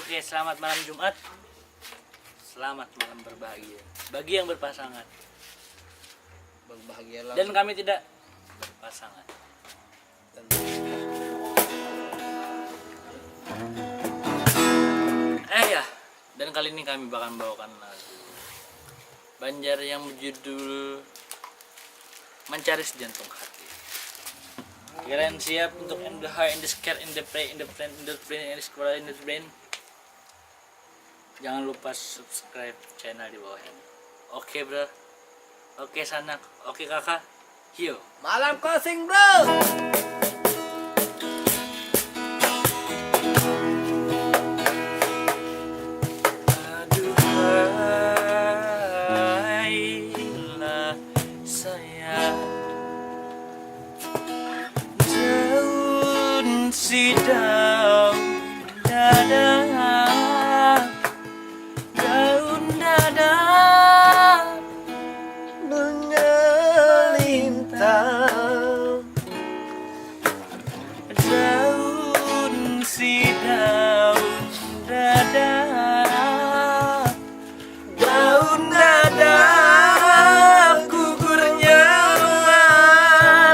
Oke, selamat malam Jumat. Selamat malam berbahagia bagi yang berpasangan. Berbahagialah. Dan kami tidak berpasangan. Ya, dan kali ini kami bakal membawakan lagu Banjar yang berjudul Mencari Sejantung Hati. Kalian siap untuk in the high, in the scare, in the play, in the plan, in the brain, in the square, in the brain? Jangan lupa subscribe channel di bawah ini. Oke bro, oke sanak, oke kakak, hiyo. Malam closing bro. Aduhailah sayang, daun sidau dadah, daun dadah Mengelintang daun sidau dadah, daun dadah gugurnya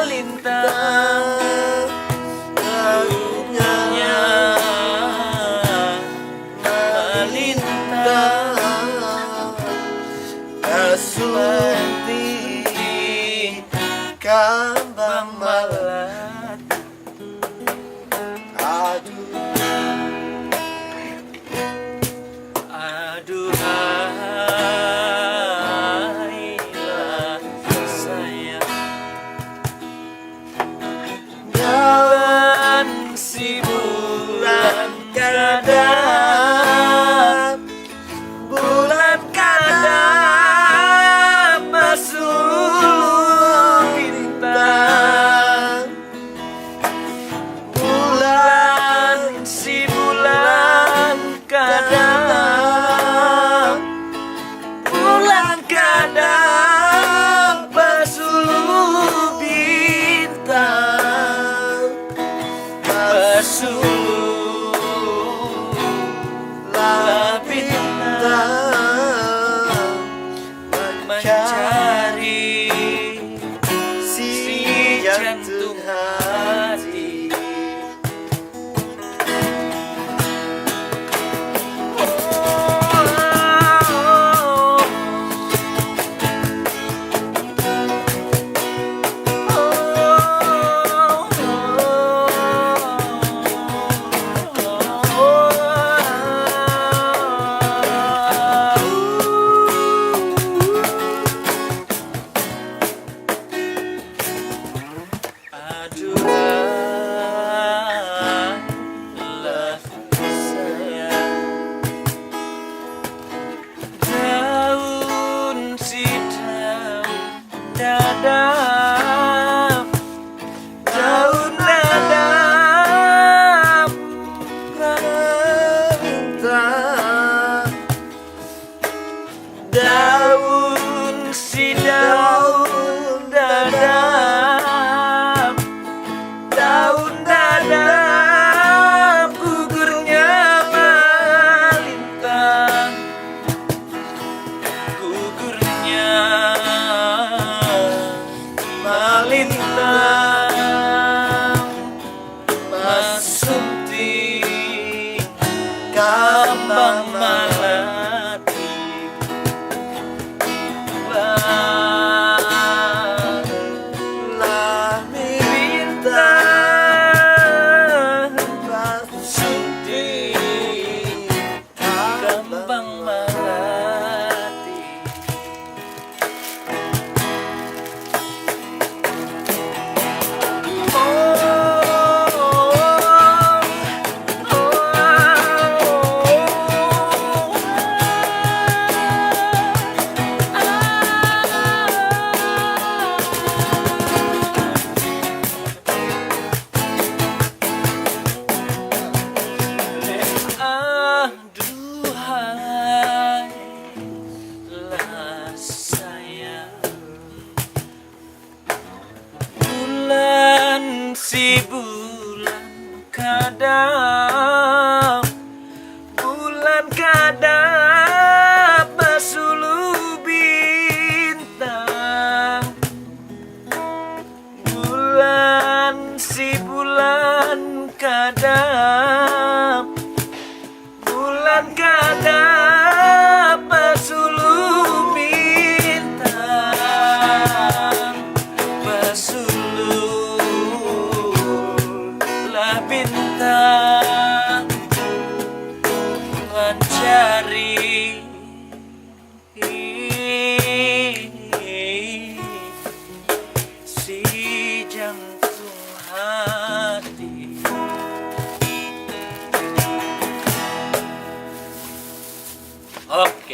melintang, daunnya melintang seperti kambang malam. Aduhailah sayang, Kawan si bulan kadang, bulan kadang masuk bintang, bulan si bulan kadang, bulan kadang basuh bintang, basuh bintang, mencari si jantung hati. Aduhailah sayang, daun sidau dadah, daun dadah bintang, daun sidau dadah, daun dadah gugurnya melintang, gugurnya melintang, masuk di kambang melati. lah Bintang masuk di kambang kembang melati.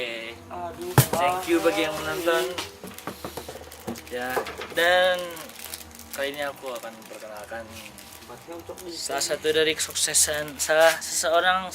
Oke. Aduh. Thank you bagi yang menonton. Ya, dan kali ini aku akan memperkenalkan salah satu dari kesuksesan seorang